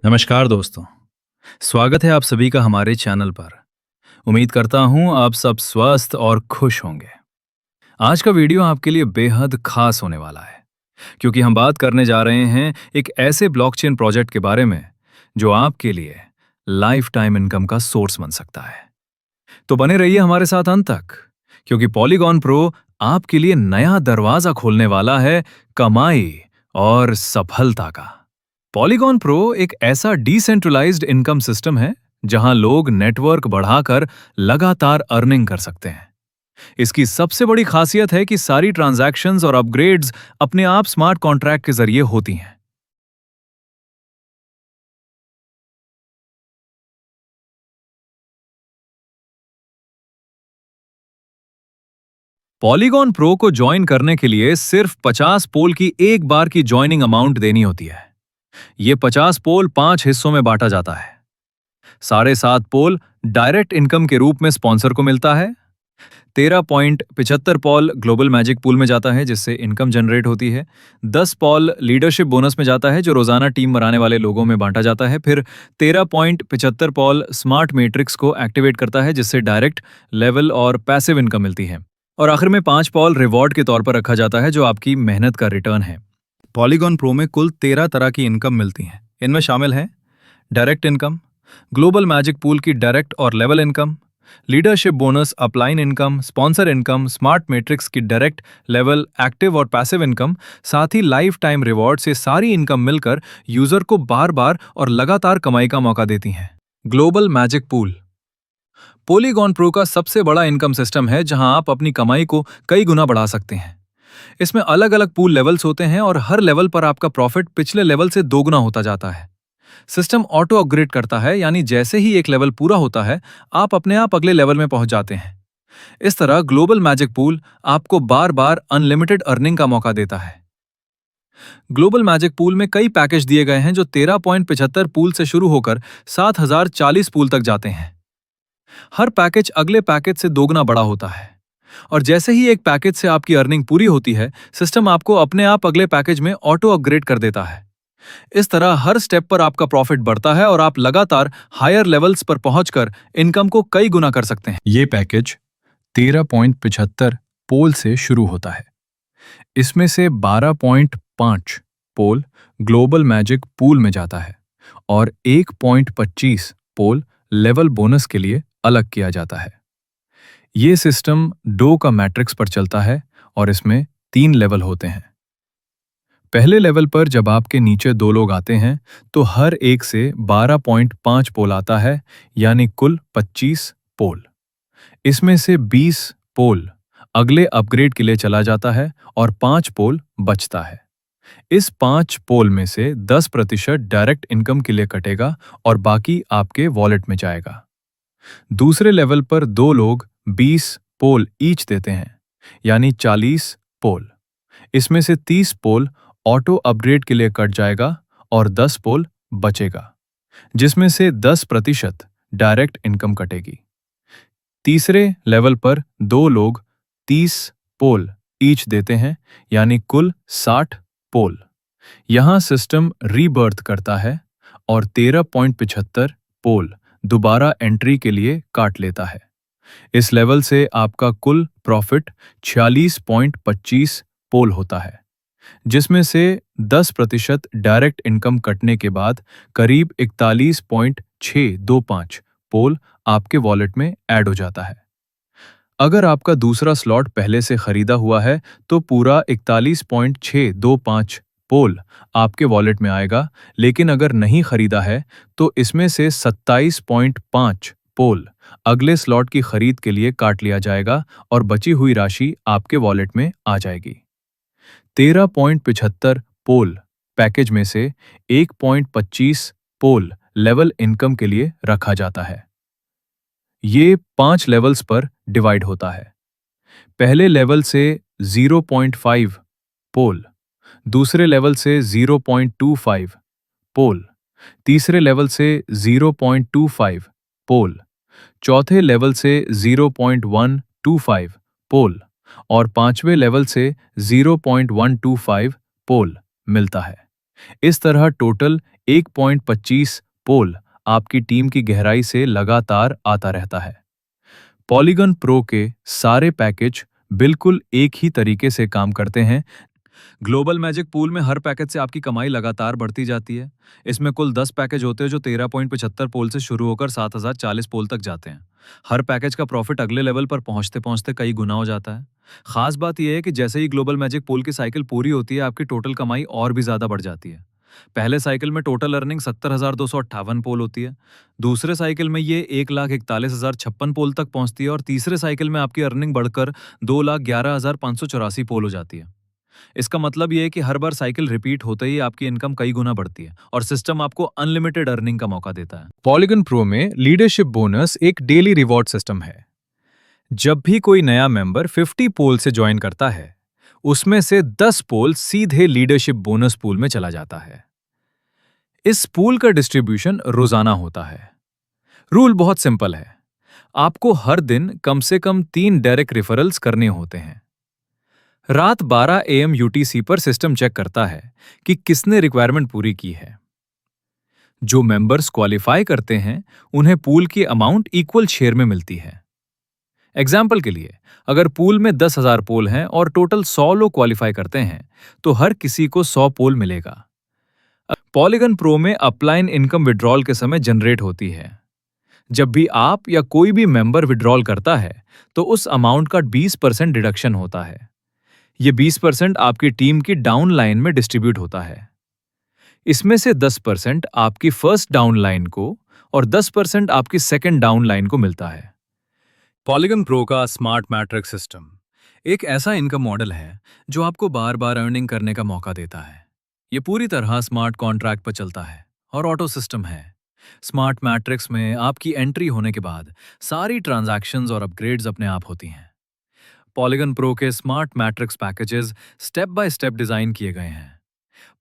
नमस्कार दोस्तों। स्वागत है आप सभी का हमारे चैनल पर। उम्मीद करता हूं आप सब स्वस्थ और खुश होंगे। आज का वीडियो आपके लिए बेहद खास होने वाला है क्योंकि हम बात करने जा रहे हैं एक ऐसे ब्लॉकचेन प्रोजेक्ट के बारे में जो आपके लिए लाइफ टाइम इनकम का सोर्स बन सकता है। तो बने रहिए हमारे साथ अंत तक क्योंकि पॉलीगॉन प्रो आपके लिए नया दरवाजा खोलने वाला है कमाई और सफलता का। पॉलीगॉन प्रो एक ऐसा डिसेंट्रलाइज्ड इनकम सिस्टम है जहां लोग नेटवर्क बढ़ाकर लगातार अर्निंग कर सकते हैं। इसकी सबसे बड़ी खासियत है कि सारी ट्रांजैक्शंस और अपग्रेड्स अपने आप स्मार्ट कॉन्ट्रैक्ट के जरिए होती हैं। पॉलीगॉन प्रो को ज्वाइन करने के लिए सिर्फ 50 पोल की एक बार की ज्वाइनिंग अमाउंट देनी होती है। ये 50 पोल 5 हिस्सों में बांटा जाता है। 7.5 पोल डायरेक्ट इनकम के रूप में स्पॉन्सर को मिलता है। 13.75 पॉल ग्लोबल मैजिक पूल में जाता है जिससे इनकम जनरेट होती है। 10 पॉल लीडरशिप बोनस में जाता है जो रोजाना टीम बनाने वाले लोगों में बांटा जाता है। फिर 13.75 पॉल स्मार्ट मैट्रिक्स को एक्टिवेट करता है जिससे डायरेक्ट लेवल और पैसिव इनकम मिलती है। और आखिर में 5 पॉल रिवॉर्ड के तौर पर रखा जाता है जो आपकी मेहनत का रिटर्न है। पॉलीगॉन प्रो में कुल 13 तरह की इनकम मिलती है। इनमें शामिल है direct income, global magic pool की डायरेक्ट और level income, leadership bonus, upline income, sponsor income, smart matrix की डायरेक्ट, लेवल, एक्टिव और पैसिव इनकम, साथ ही लाइफ टाइम रिवॉर्ड से सारी इनकम मिलकर यूजर को बार बार और लगातार कमाई का मौका देती हैं। Global magic pool polygon pro का सबसे बड़ा इनकम सिस्टम है जहां आप अपनी कमाई को कई गुना बढ़ा सकते हैं। इसमें अलग अलग पूल लेवल्स होते हैं और हर लेवल पर आपका प्रॉफिट पिछले लेवल से दोगुना होता जाता है। सिस्टम ऑटो अपग्रेड करता है यानी जैसे ही एक लेवल पूरा होता है आप अपने आप अगले लेवल में पहुंच जाते हैं। इस तरह ग्लोबल मैजिक पूल आपको बार बार अनलिमिटेड अर्निंग का मौका देता है। ग्लोबल मैजिक पूल में कई पैकेज दिए गए हैं जो 13.75 पूल से शुरू होकर 7040 पूल तक जाते हैं। हर पैकेज अगले पैकेज से दोगुना बड़ा होता है और जैसे ही एक पैकेज से आपकी अर्निंग पूरी होती है सिस्टम आपको अपने आप अगले पैकेज में ऑटो अपग्रेड कर देता है। इस तरह हर स्टेप पर आपका प्रॉफिट बढ़ता है और आप लगातार हायर लेवल्स पर पहुंचकर इनकम को कई गुना कर सकते हैं। ये पैकेज 13.75 पोल से शुरू होता है। इसमें से 12.5 पोल ग्लोबल मैजिक पूल में जाता है और 1.25 पोल लेवल बोनस के लिए अलग किया जाता है। ये सिस्टम डो का मैट्रिक्स पर चलता है और इसमें 3 लेवल होते हैं। पहले लेवल पर जब आपके नीचे 2 लोग आते हैं तो हर एक से 12.5 पोल आता है यानी कुल 25 पोल। इसमें से 20 पोल अगले अपग्रेड के लिए चला जाता है और 5 पोल बचता है। इस 5 पोल में से 10% डायरेक्ट इनकम के लिए कटेगा और बाकी आपके वॉलेट में जाएगा। दूसरे लेवल पर 2 लोग 20 पोल ईच देते हैं यानी 40 पोल। इसमें से 30 पोल ऑटो अपग्रेड के लिए कट जाएगा और 10 पोल बचेगा जिसमें से 10% डायरेक्ट इनकम कटेगी। तीसरे लेवल पर 2 लोग 30 पोल ईच देते हैं यानी कुल 60 पोल। यहां सिस्टम रीबर्थ करता है और 13.75 पोल दोबारा एंट्री के लिए काट लेता है। इस लेवल से आपका कुल प्रॉफिट 46.25 पोल होता है जिसमें से 10% डायरेक्ट इनकम कटने के बाद करीब 41.625 पोल आपके वॉलेट में ऐड हो जाता है। अगर आपका दूसरा स्लॉट पहले से खरीदा हुआ है तो पूरा 41.625 पोल आपके वॉलेट में आएगा, लेकिन अगर नहीं खरीदा है तो इसमें से 27.5 पोल अगले स्लॉट की खरीद के लिए काट लिया जाएगा और बची हुई राशि आपके वॉलेट में आ जाएगी। 13.75 पोल पैकेज में से 1.25 पोल लेवल इनकम के लिए रखा जाता है। ये 5 लेवल्स पर डिवाइड होता है। पहले लेवल से 0.5 पोल, दूसरे लेवल से 0.25 पोल, तीसरे लेवल से 0.25 पोल, चौथे लेवल से 0.125 पोल और 5वें लेवल से 0.125 पोल मिलता है। इस तरह टोटल 1.25 पोल आपकी टीम की गहराई से लगातार आता रहता है। पॉलीगन प्रो के सारे पैकेज बिल्कुल एक ही तरीके से काम करते हैं। ग्लोबल मैजिक पूल में हर पैकेज से आपकी कमाई लगातार बढ़ती जाती है। इसमें कुल 10 पैकेज होते हैं जो 13.75 पोल से शुरू होकर 7040 पोल तक जाते हैं। हर पैकेज का प्रॉफिट अगले लेवल पर पहुंचते पहुंचते कई गुना हो जाता है। खास बात यह है कि जैसे ही ग्लोबल मैजिक पूल की साइकिल पूरी होती है, आपकी टोटल कमाई और भी ज्यादा बढ़ जाती है। पहले साइकिल में टोटल अर्निंग 70,258 पोल होती है। दूसरे साइकिल में ये 1,41,056 पोल तक पहुंचती है और तीसरे साइकिल में आपकी अर्निंग बढ़कर 2,11,584 पोल हो जाती है। इसका मतलब यह है कि हर बार साइकिल रिपीट होते ही आपकी इनकम कई गुना बढ़ती है और सिस्टम आपको अनलिमिटेड अर्निंग का मौका देता है। पॉलीगन प्रो में लीडरशिप बोनस एक डेली रिवॉर्ड सिस्टम है। जब भी कोई नया मेंबर 50 पोल से ज्वाइन करता है, उसमें से 10 पोल सीधे लीडरशिप बोनस पूल में चला जाता है। इस पूल का डिस्ट्रीब्यूशन रोजाना होता है। रूल बहुत सिंपल है। आपको हर दिन कम से कम 3 डायरेक्ट रेफरल्स करने होते हैं। रात 12 AM UTC पर सिस्टम चेक करता है कि किसने रिक्वायरमेंट पूरी की है। जो मेंबर्स क्वालिफाई करते हैं, उन्हें पूल की अमाउंट इक्वल शेयर में मिलती है। एग्जाम्पल के लिए, अगर पूल में 10,000 पोल हैं और टोटल 100 लोग क्वालिफाई करते हैं, तो हर किसी को 100 पोल मिलेगा। पॉलीगन प्रो में अपलाइन इनकम विड्रॉल के समय जनरेट होती है। जब भी आप या कोई भी मेंबर विड्रॉल करता है, तो उस अमाउंट का 20% डिडक्शन होता है। ये 20% आपकी टीम की डाउन लाइन में डिस्ट्रीब्यूट होता है। इसमें से 10% आपकी फर्स्ट डाउन लाइन को और 10% आपकी सेकंड डाउन लाइन को मिलता है। पॉलीगन प्रो का स्मार्ट मैट्रिक्स सिस्टम एक ऐसा इनकम मॉडल है जो आपको बार बार अर्निंग करने का मौका देता है। ये पूरी तरह स्मार्ट कॉन्ट्रैक्ट पर चलता है और ऑटो सिस्टम है। स्मार्ट मैट्रिक्स में आपकी एंट्री होने के बाद सारी ट्रांजैक्शंस और अपग्रेड्स अपने आप होती हैं। पॉलीगन प्रो के smart matrix packages step by step design किए गए हैं।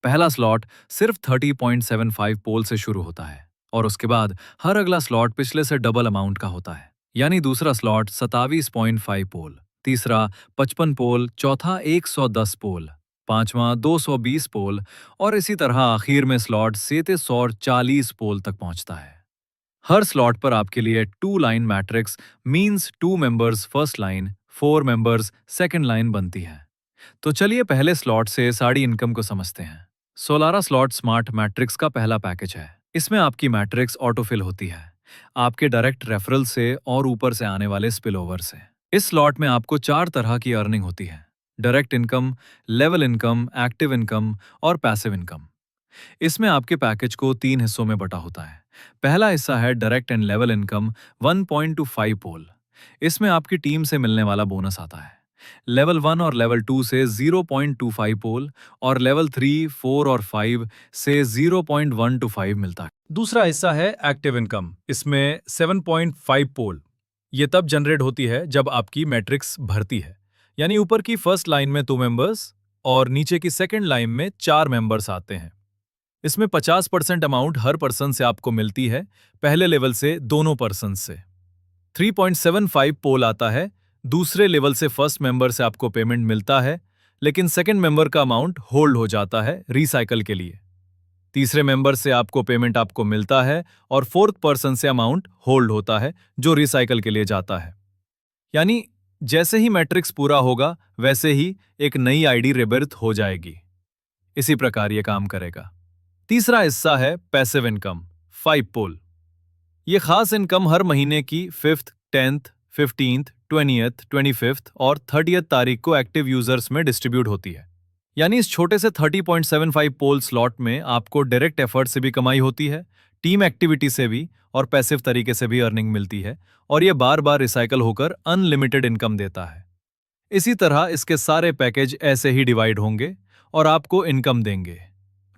पहला स्लॉट सिर्फ 30.75 पोल से शुरू होता है और उसके बाद हर अगला स्लॉट पिछले से डबल अमाउंट का होता है। यानी दूसरा स्लॉट 27.5 पोल, तीसरा 55 पोल, चौथा 110 पोल, पांचवा 220 पोल और इसी तरह आखिर में स्लॉट 740 पोल तक पहुंचता है। हर स्लॉट पर आपके लिए 2 line matrix means 2 members first line, 4 members second line बनती है। तो चलिए पहले स्लॉट से साड़ी इनकम को समझते हैं। सोलारा स्लॉट स्मार्ट मैट्रिक्स का पहला पैकेज है। इसमें आपकी मैट्रिक्स ऑटोफिल होती है, आपके डायरेक्ट रेफरल से और ऊपर से आने वाले स्पिल ओवर से। इस स्लॉट में आपको 4 तरह की अर्निंग होती है: direct income, level income, active income और पैसिव इनकम। इसमें आपके पैकेज को 3 हिस्सों में बटा होता है। पहला हिस्सा है डायरेक्ट एंड लेवल इनकम 1.25 पोल। इसमें आपकी टीम से मिलने वाला बोनस आता है। लेवल 1 और लेवल 2 से 0.25 पोल और लेवल 3, 4 और 5 से 0.125 मिलता है। दूसरा हिस्सा है एक्टिव इनकम। इसमें 7.5 पोल। ये तब जनरेट होती है जब आपकी मैट्रिक्स भरती है, यानी ऊपर की फर्स्ट लाइन में 2 मेंबर्स और नीचे की सेकंड लाइन में 4 मेंबर्स आते हैं। इसमें 50% अमाउंट हर पर्सन से आपको मिलती है, पहले लेवल से दोनों पर्सन से। 3.75 पोल आता है। दूसरे लेवल से फर्स्ट मेंबर से आपको पेमेंट मिलता है, लेकिन सेकंड मेंबर का अमाउंट होल्ड हो जाता है रिसाइकल के लिए। तीसरे मेंबर से आपको पेमेंट आपको मिलता है और फोर्थ पर्सन से अमाउंट होल्ड होता है जो रिसाइकल के लिए जाता है। यानी जैसे ही मैट्रिक्स पूरा होगा, वैसे ही एक नई आईडी रिबर्थ हो जाएगी। इसी प्रकार यह काम करेगा। तीसरा हिस्सा है पैसिव इनकम 5 पोल। यह खास इनकम हर महीने की 5th, 10th, 15th, 20th, 25th और 30th तारीख को एक्टिव यूजर्स में डिस्ट्रीब्यूट होती है। यानी इस छोटे से 30.75 पोल स्लॉट में आपको डायरेक्ट एफर्ट से भी कमाई होती है, टीम एक्टिविटी से भी और पैसिव तरीके से भी अर्निंग मिलती है और यह बार बार रिसाइकल होकर अनलिमिटेड इनकम देता है। इसी तरह इसके सारे पैकेज ऐसे ही डिवाइड होंगे और आपको इनकम देंगे।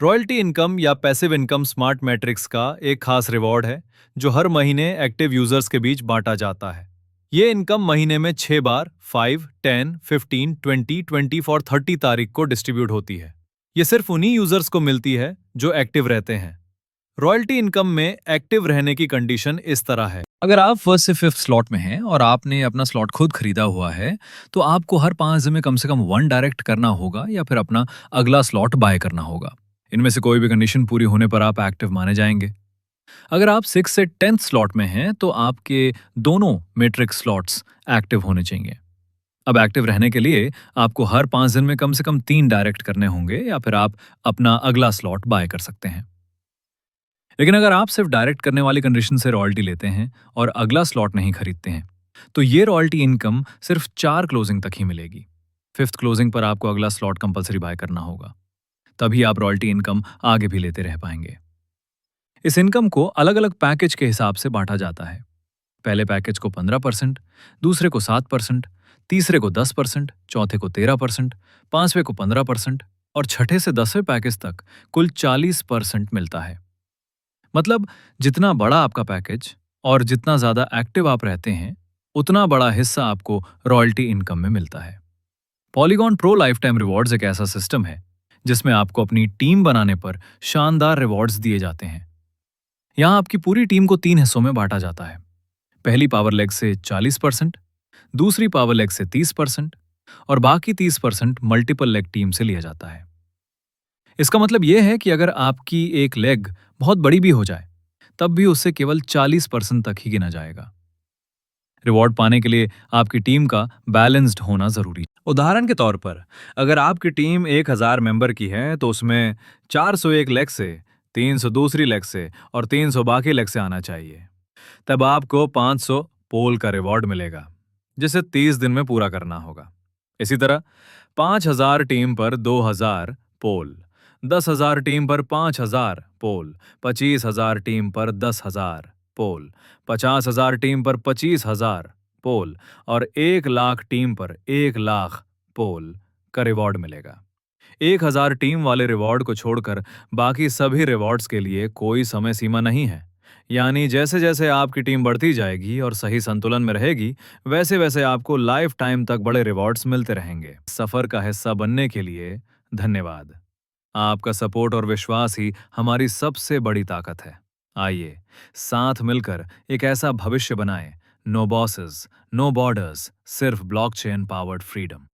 रॉयल्टी इनकम या पैसिव इनकम स्मार्ट मैट्रिक्स का एक खास रिवॉर्ड है जो हर महीने एक्टिव यूजर्स के बीच बांटा जाता है। ये इनकम महीने में 6 बार 5, 10, 15, 20, 24 और 30 तारीख को डिस्ट्रीब्यूट होती है। ये सिर्फ उन्हीं यूजर्स को मिलती है जो एक्टिव रहते हैं। रॉयल्टी इनकम में एक्टिव रहने की कंडीशन इस तरह है। अगर आप फर्स्ट से 5th स्लॉट में हैं और आपने अपना स्लॉट खुद खरीदा हुआ है, तो आपको हर 5 दिन में कम से कम 1 डायरेक्ट करना होगा या फिर अपना अगला स्लॉट बाय करना होगा। इनमें से कोई भी कंडीशन पूरी होने पर आप एक्टिव माने जाएंगे। अगर आप 6 से 10th स्लॉट में हैं तो आपके दोनों मैट्रिक्स स्लॉट्स एक्टिव होने चाहिए। अब एक्टिव रहने के लिए आपको हर 5 दिन में कम से कम 3 डायरेक्ट करने होंगे या फिर आप अपना अगला स्लॉट बाय कर सकते हैं। लेकिन अगर आप सिर्फ डायरेक्ट करने वाली कंडीशन से रॉयल्टी लेते हैं और अगला स्लॉट नहीं खरीदते हैं, तो ये रॉयल्टी इनकम सिर्फ 4 क्लोजिंग तक ही मिलेगी। 5th क्लोजिंग पर आपको अगला स्लॉट कंपलसरी बाय करना होगा। तभी आप रॉयल्टी इनकम आगे भी लेते रह पाएंगे। इस इनकम को अलग अलग पैकेज के हिसाब से बांटा जाता है। पहले पैकेज को 15%, दूसरे को 7%, तीसरे को 10%, चौथे को 13%, पांचवें को 15% और छठे से 10वें पैकेज तक कुल 40% मिलता है। मतलब जितना बड़ा आपका पैकेज और जितना ज्यादा एक्टिव आप रहते हैं, उतना बड़ा हिस्सा आपको रॉयल्टी इनकम में मिलता है। Polygon pro life time rewards एक ऐसा सिस्टम है जिसमें आपको अपनी टीम बनाने पर शानदार रिवॉर्ड्स दिए जाते हैं। यहाँ आपकी पूरी टीम को 3 हिस्सों में बांटा जाता है। पहली पावर लेग से 40%, दूसरी पावर लेग से 30% और बाकी 30% मल्टीपल लेग टीम से लिया जाता है। इसका मतलब यह है कि अगर आपकी एक लेग बहुत बड़ी भी हो जाए, तब भी उससे केवल 40% तक ही गिना जाएगा। रिवॉर्ड पाने के लिए आपकी टीम का बैलेंस्ड होना जरूरी है। उदाहरण के तौर पर, अगर आपकी टीम 1000 मेंबर की है तो उसमें 400 एक लेग से, 300 दूसरी लेग से और 300 बाकी लेग से आना चाहिए। तब आपको 500 पोल का रिवॉर्ड मिलेगा, जिसे 30 दिन में पूरा करना होगा। इसी तरह 5000 टीम पर 2000 पोल, 10,000 टीम पर 5000 पोल, 25,000 टीम पर 10,000 पोल, 50,000 टीम पर 25,000 पोल और 1,00,000 टीम पर 1,00,000 पोल का रिवॉर्ड मिलेगा। 1,000 टीम वाले रिवॉर्ड को छोड़कर बाकी सभी रिवॉर्ड्स के लिए कोई समय सीमा नहीं है। यानी जैसे जैसे आपकी टीम बढ़ती जाएगी और सही संतुलन में रहेगी, वैसे वैसे आपको लाइफ टाइम तक बड़े रिवॉर्ड्स मिलते रहेंगे। सफर का हिस्सा बनने के लिए धन्यवाद। आपका सपोर्ट और विश्वास ही हमारी सबसे बड़ी ताकत है। आइए साथ मिलकर एक ऐसा भविष्य बनाएं, नो बॉसेस, नो बॉर्डर्स, सिर्फ ब्लॉकचेन पावर्ड फ्रीडम।